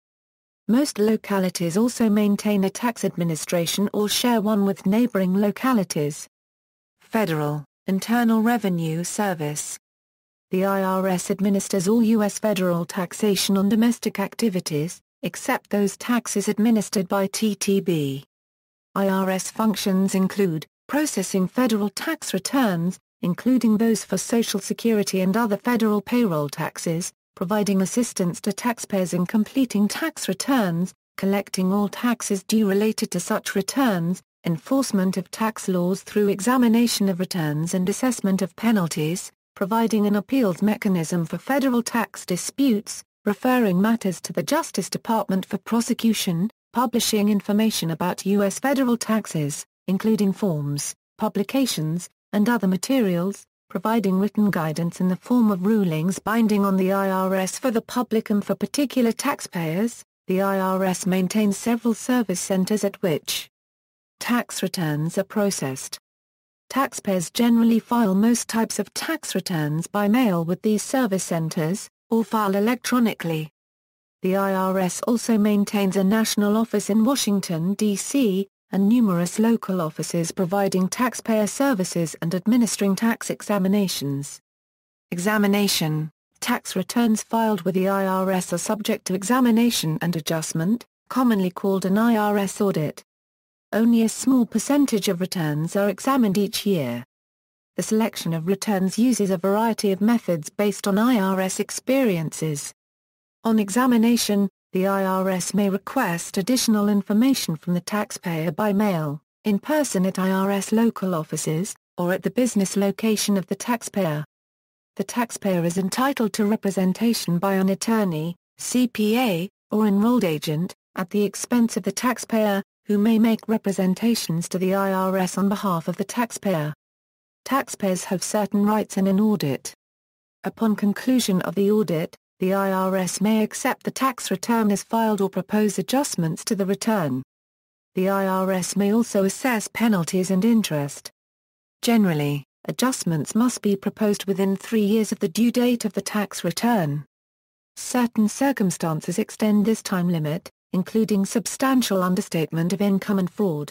A: Most localities also maintain a tax administration or share one with neighboring localities. Federal, Internal Revenue Service. The IRS administers all U.S. federal taxation on domestic activities, except those taxes administered by TTB. IRS functions include processing federal tax returns, including those for Social Security and other federal payroll taxes, providing assistance to taxpayers in completing tax returns, collecting all taxes due related to such returns, enforcement of tax laws through examination of returns and assessment of penalties, providing an appeals mechanism for federal tax disputes, referring matters to the Justice Department for prosecution, publishing information about U.S. federal taxes, including forms, publications, and other materials, providing written guidance in the form of rulings binding on the IRS for the public and for particular taxpayers. The IRS maintains several service centers at which tax returns are processed. Taxpayers generally file most types of tax returns by mail with these service centers, or file electronically. The IRS also maintains a national office in Washington, D.C., and numerous local offices providing taxpayer services and administering tax examinations. Examination. Tax returns filed with the IRS are subject to examination and adjustment, commonly called an IRS audit. Only a small percentage of returns are examined each year. The selection of returns uses a variety of methods based on IRS experiences. On examination, the IRS may request additional information from the taxpayer by mail, in person at IRS local offices, or at the business location of the taxpayer. The taxpayer is entitled to representation by an attorney, CPA, or enrolled agent, at the expense of the taxpayer, who may make representations to the IRS on behalf of the taxpayer. Taxpayers have certain rights in an audit. Upon conclusion of the audit, the IRS may accept the tax return as filed or propose adjustments to the return. The IRS may also assess penalties and interest. Generally, adjustments must be proposed within 3 years of the due date of the tax return. Certain circumstances extend this time limit, including substantial understatement of income and fraud.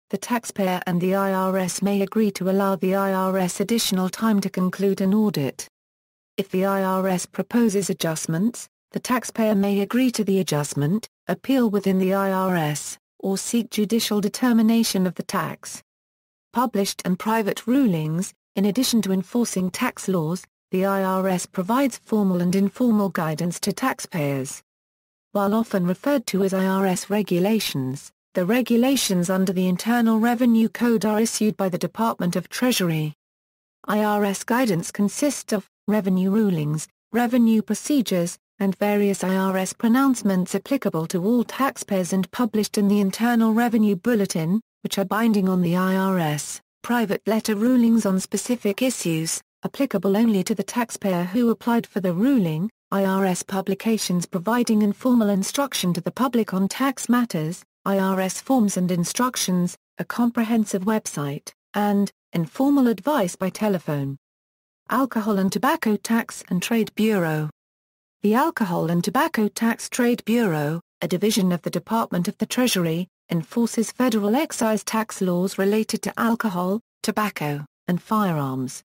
A: The taxpayer and the IRS may agree to allow the IRS additional time to conclude an audit. If the IRS proposes adjustments, the taxpayer may agree to the adjustment, appeal within the IRS, or seek judicial determination of the tax. Published and private rulings. In addition to enforcing tax laws, the IRS provides formal and informal guidance to taxpayers. While often referred to as IRS regulations, the regulations under the Internal Revenue Code are issued by the Department of Treasury. Irs Guidance consists of revenue rulings, revenue procedures, and various IRS pronouncements applicable to all taxpayers and published in the Internal Revenue Bulletin, which are binding on the IRS, private letter rulings on specific issues, applicable only to the taxpayer who applied for the ruling, IRS publications providing informal instruction to the public on tax matters, IRS forms and instructions, a comprehensive website, and informal advice by telephone. Alcohol and Tobacco Tax and Trade Bureau. The Alcohol and Tobacco Tax Trade Bureau, a division of the Department of the Treasury, enforces federal excise tax laws related to alcohol, tobacco, and firearms.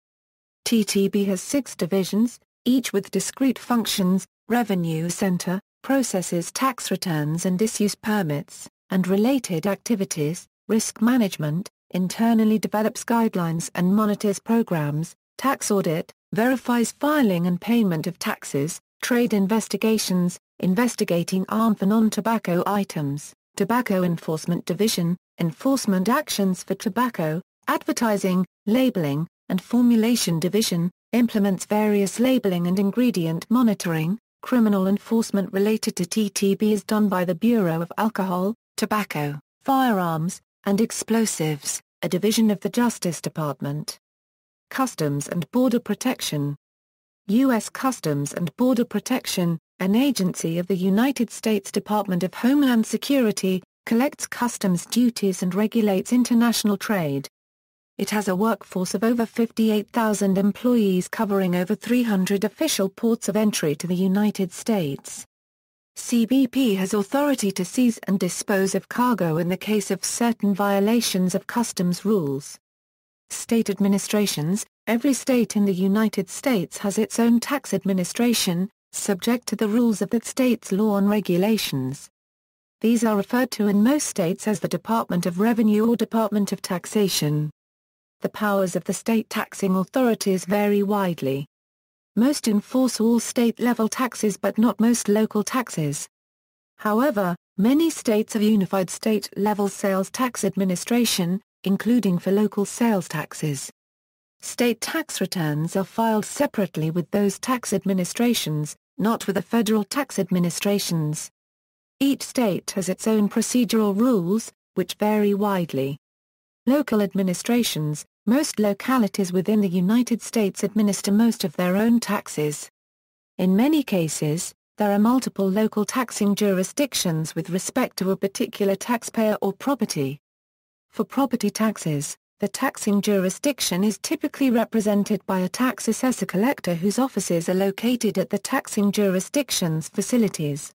A: TTB has 6 divisions, each with discrete functions: Revenue Center, processes tax returns and issues permits, and related activities; Risk Management, internally develops guidelines and monitors programs; Tax Audit, verifies filing and payment of taxes; Trade Investigations, investigating armed for non-tobacco items; Tobacco Enforcement Division, enforcement actions for tobacco; Advertising, Labeling, and Formulation Division, implements various labeling and ingredient monitoring; Criminal enforcement related to TTB is done by the Bureau of Alcohol, Tobacco, Firearms, and Explosives, a division of the Justice Department. Customs and Border Protection. U.S. Customs and Border Protection, an agency of the United States Department of Homeland Security, collects customs duties and regulates international trade. It has a workforce of over 58,000 employees covering over 300 official ports of entry to the United States. CBP has authority to seize and dispose of cargo in the case of certain violations of customs rules. State administrations. Every state in the United States has its own tax administration, subject to the rules of that state's law and regulations. These are referred to in most states as the Department of Revenue or Department of Taxation. The powers of the state taxing authorities vary widely. Most enforce all state-level taxes but not most local taxes. However, many states have unified state-level sales tax administration, including for local sales taxes. State tax returns are filed separately with those tax administrations, not with the federal tax administrations. Each state has its own procedural rules, which vary widely. Local administrations. Most localities within the United States administer most of their own taxes. In many cases, there are multiple local taxing jurisdictions with respect to a particular taxpayer or property. For property taxes, the taxing jurisdiction is typically represented by a tax assessor-collector whose offices are located at the taxing jurisdiction's facilities.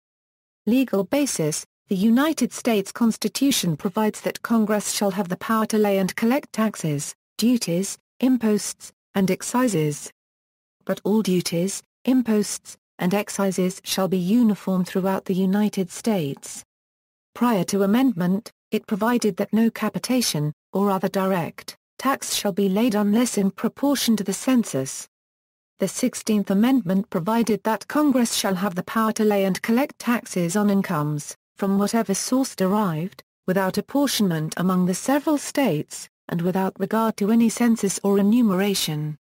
A: Legal basis. The United States Constitution provides that Congress shall have the power to lay and collect taxes, duties, imposts, and excises. But all duties, imposts, and excises shall be uniform throughout the United States. Prior to amendment, it provided that no capitation, or other direct, tax shall be laid unless in proportion to the census. The 16th Amendment provided that Congress shall have the power to lay and collect taxes on incomes, from whatever source derived, without apportionment among the several states, and without regard to any census or enumeration.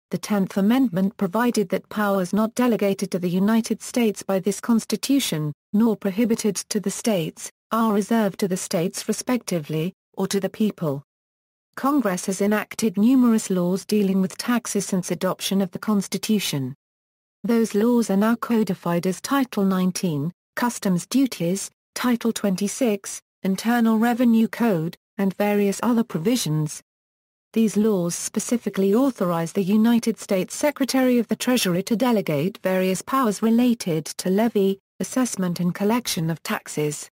A: The 10th Amendment provided that powers not delegated to the United States by this Constitution, nor prohibited to the states, are reserved to the states respectively, or to the people. Congress has enacted numerous laws dealing with taxes since adoption of the Constitution. Those laws are now codified as Title 19, Customs Duties, Title 26, Internal Revenue Code, and various other provisions. These laws specifically authorize the United States Secretary of the Treasury to delegate various powers related to levy, assessment and collection of taxes.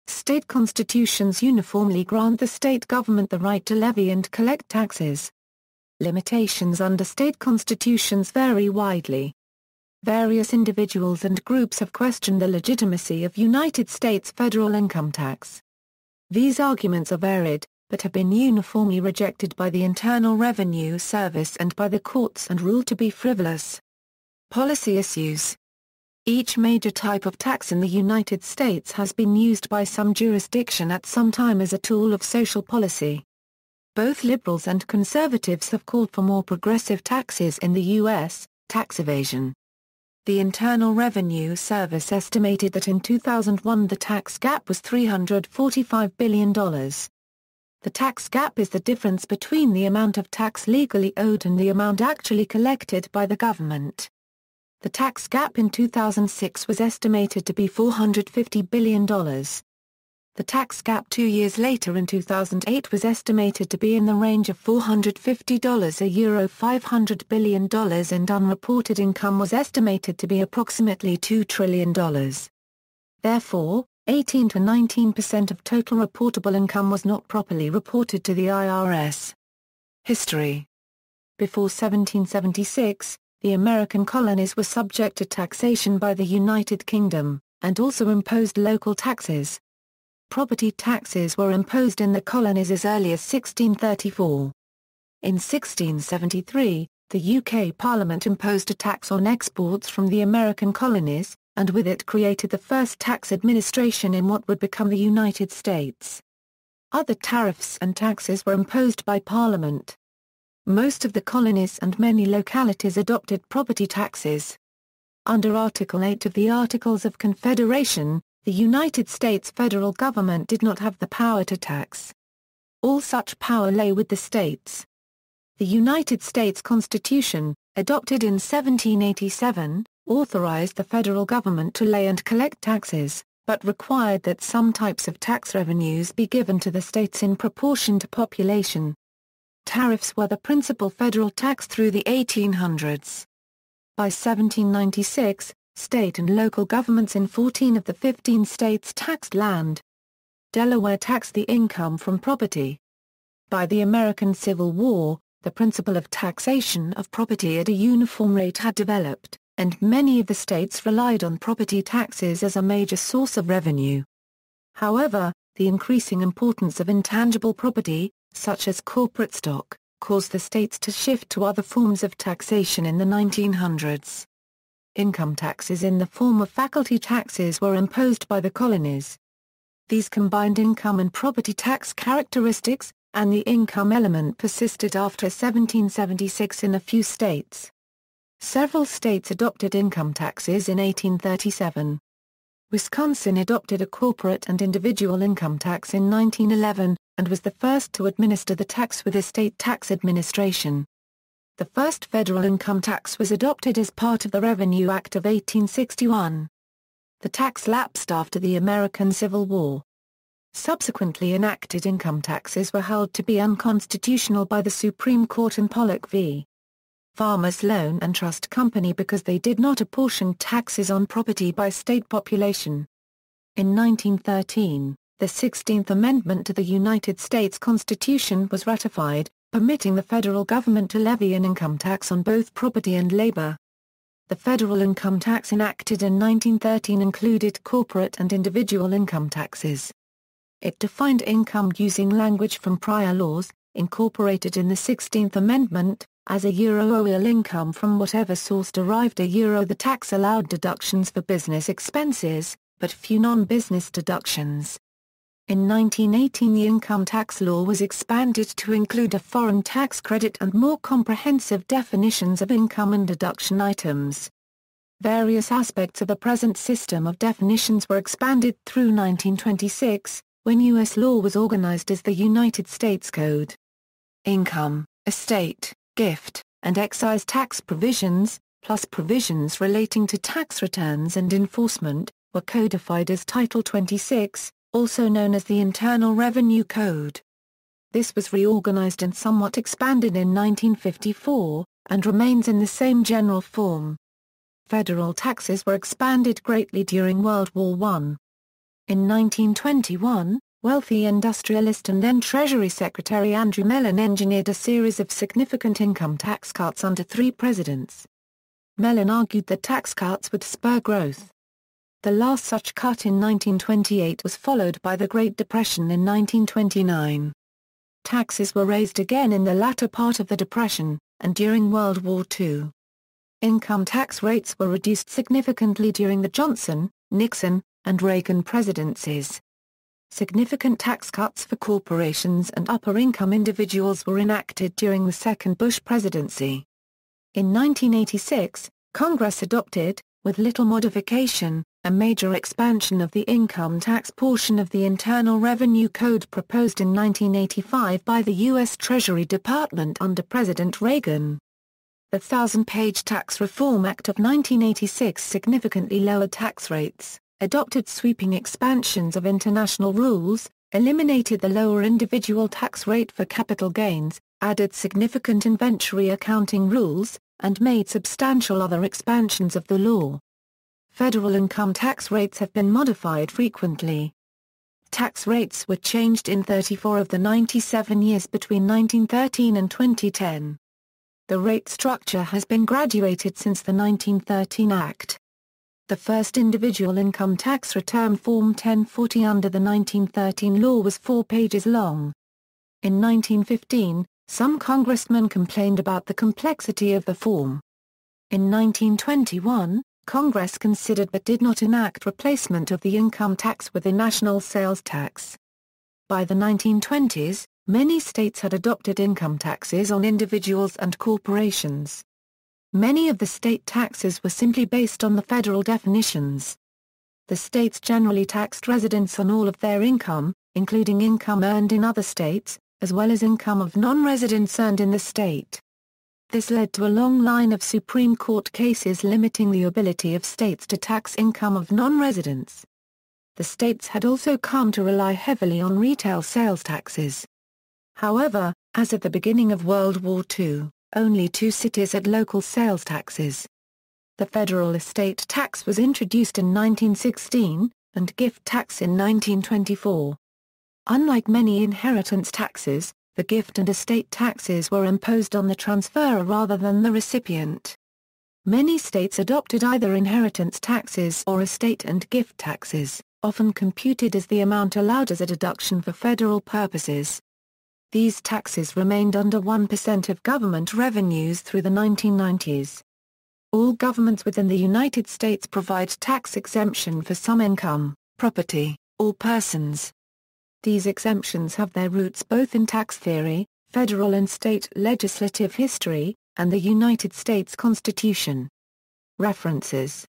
A: State constitutions uniformly grant the state government the right to levy and collect taxes. Limitations under state constitutions vary widely. Various individuals and groups have questioned the legitimacy of United States federal income tax. These arguments are varied, but have been uniformly rejected by the Internal Revenue Service and by the courts and ruled to be frivolous. Policy issues. Each major type of tax in the United States has been used by some jurisdiction at some time as a tool of social policy. Both liberals and conservatives have called for more progressive taxes in the U.S., tax evasion. The Internal Revenue Service estimated that in 2001 the tax gap was $345 billion. The tax gap is the difference between the amount of tax legally owed and the amount actually collected by the government. The tax gap in 2006 was estimated to be $450 billion. The tax gap 2 years later in 2008 was estimated to be in the range of $450 $500 billion and unreported income was estimated to be approximately $2 trillion. Therefore, 18 to 19% of total reportable income was not properly reported to the IRS. History. Before 1776, the American colonies were subject to taxation by the United Kingdom, and also imposed local taxes. Property taxes were imposed in the colonies as early as 1634. In 1673, the UK Parliament imposed a tax on exports from the American colonies, and with it created the first tax administration in what would become the United States. Other tariffs and taxes were imposed by Parliament. Most of the colonies and many localities adopted property taxes. Under Article 8 of the Articles of Confederation, the United States federal government did not have the power to tax. All such power lay with the states. The United States Constitution, adopted in 1787, authorized the federal government to lay and collect taxes, but required that some types of tax revenues be given to the states in proportion to population. Tariffs were the principal federal tax through the 1800s. By 1796, state and local governments in 14 of the 15 states taxed land. Delaware taxed the income from property. By the American Civil War, the principle of taxation of property at a uniform rate had developed, and many of the states relied on property taxes as a major source of revenue. However, the increasing importance of intangible property, such as corporate stock, caused the states to shift to other forms of taxation in the 1900s. Income taxes in the form of faculty taxes were imposed by the colonies. These combined income and property tax characteristics, and the income element persisted after 1776 in a few states. Several states adopted income taxes in 1837. Wisconsin adopted a corporate and individual income tax in 1911, and was the first to administer the tax with estate tax administration. The first federal income tax was adopted as part of the Revenue Act of 1861. The tax lapsed after the American Civil War. Subsequently enacted income taxes were held to be unconstitutional by the Supreme Court in Pollock v. Farmers Loan and Trust Company because they did not apportion taxes on property by state population. In 1913, the 16th Amendment to the United States Constitution was ratified, permitting the federal government to levy an income tax on both property and labor. The federal income tax enacted in 1913 included corporate and individual income taxes. It defined income using language from prior laws, incorporated in the 16th Amendment, as a oil income from whatever source derived the tax allowed deductions for business expenses, but few non-business deductions. In 1918 the income tax law was expanded to include a foreign tax credit and more comprehensive definitions of income and deduction items. Various aspects of the present system of definitions were expanded through 1926, when U.S. law was organized as the United States Code. Income, estate, gift, and excise tax provisions, plus provisions relating to tax returns and enforcement, were codified as Title 26, also known as the Internal Revenue Code. This was reorganized and somewhat expanded in 1954, and remains in the same general form. Federal taxes were expanded greatly during World War I. In 1921, wealthy industrialist and then Treasury Secretary Andrew Mellon engineered a series of significant income tax cuts under 3 presidents. Mellon argued that tax cuts would spur growth. The last such cut in 1928 was followed by the Great Depression in 1929. Taxes were raised again in the latter part of the Depression, and during World War II. Income tax rates were reduced significantly during the Johnson, Nixon, and Reagan presidencies. Significant tax cuts for corporations and upper-income individuals were enacted during the second Bush presidency. In 1986, Congress adopted, with little modification, a major expansion of the income tax portion of the Internal Revenue Code proposed in 1985 by the U.S. Treasury Department under President Reagan. The 1,000-page Tax Reform Act of 1986 significantly lowered tax rates, adopted sweeping expansions of international rules, eliminated the lower individual tax rate for capital gains, added significant inventory accounting rules, and made substantial other expansions of the law. Federal income tax rates have been modified frequently. Tax rates were changed in 34 of the 97 years between 1913 and 2010. The rate structure has been graduated since the 1913 Act. The first individual income tax return Form 1040 under the 1913 law was 4 pages long. In 1915, some congressmen complained about the complexity of the form. In 1921, Congress considered but did not enact replacement of the income tax with a national sales tax. By the 1920s, many states had adopted income taxes on individuals and corporations. Many of the state taxes were simply based on the federal definitions. The states generally taxed residents on all of their income, including income earned in other states, as well as income of non-residents earned in the state. This led to a long line of Supreme Court cases limiting the ability of states to tax income of non-residents. The states had also come to rely heavily on retail sales taxes. However, as of the beginning of World War II, only 2 cities had local sales taxes. The federal estate tax was introduced in 1916, and gift tax in 1924. Unlike many inheritance taxes, the gift and estate taxes were imposed on the transferor rather than the recipient. Many states adopted either inheritance taxes or estate and gift taxes, often computed as the amount allowed as a deduction for federal purposes. These taxes remained under 1% of government revenues through the 1990s. All governments within the United States provide tax exemption for some income, property, or persons. These exemptions have their roots both in tax theory, federal and state legislative history, and the United States Constitution. References.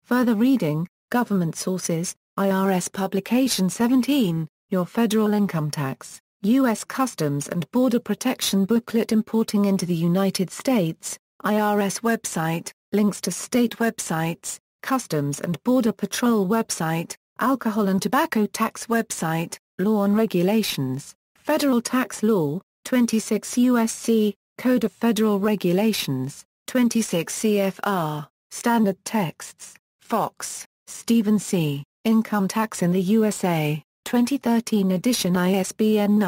A: Further reading, Government Sources, IRS Publication 17, Your Federal Income Tax, U.S. Customs and Border Protection Booklet Importing into the United States, IRS website, links to state websites, Customs and Border Patrol website, Alcohol and Tobacco Tax website, Law and Regulations, Federal Tax Law, 26 U.S.C., Code of Federal Regulations, 26 CFR, Standard Texts, Fox, Stephen C., Income Tax in the USA, 2013 edition ISBN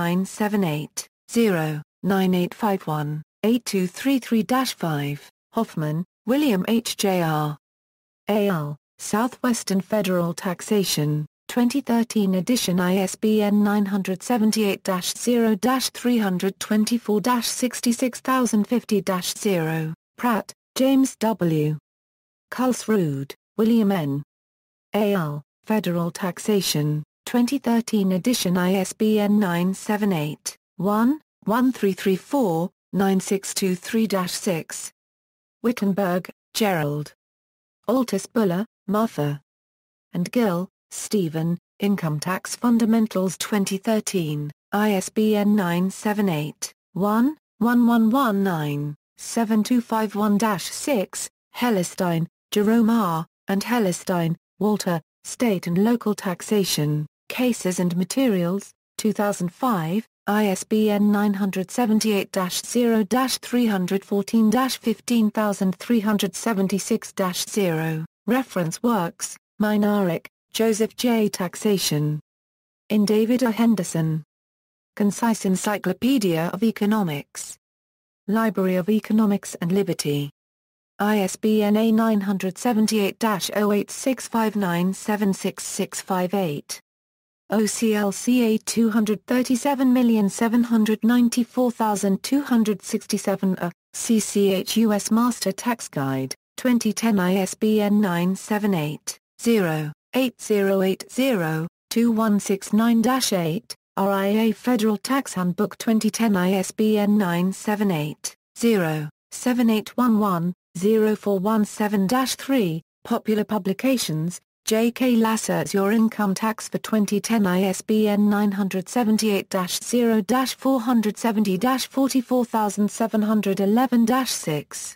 A: 978-0-9851-8233-5, Hoffman, William H. Jr. A.L., Southwestern Federal Taxation, 2013 edition ISBN 978-0-324-66050-0, Pratt, James W. Kulsrud, William N. A.L., Federal Taxation, 2013 edition ISBN 978-1-1334-9623-6. Wittenberg, Gerald. Altus Buller, Martha. And Gill, Stephen, Income Tax Fundamentals 2013, ISBN 978-1-1119-7251-6, Hellestein, Jerome R., and Hellestein, Walter, State and Local Taxation, Cases and Materials, 2005, ISBN 978-314-15376-0, Reference Works, Minaric, Joseph J. Taxation. In David A. Henderson. Concise Encyclopedia of Economics. Library of Economics and Liberty. ISBN A978-0865976658. OCLCA 237794267 CCH U.S. Master Tax Guide, 2010 ISBN 978-0-8080-2169-8, RIA Federal Tax Handbook 2010 ISBN 978-0-7811-0417-3, Popular Publications, J.K. Lasser's Your Income Tax for 2010 ISBN 978-0-470-44711-6.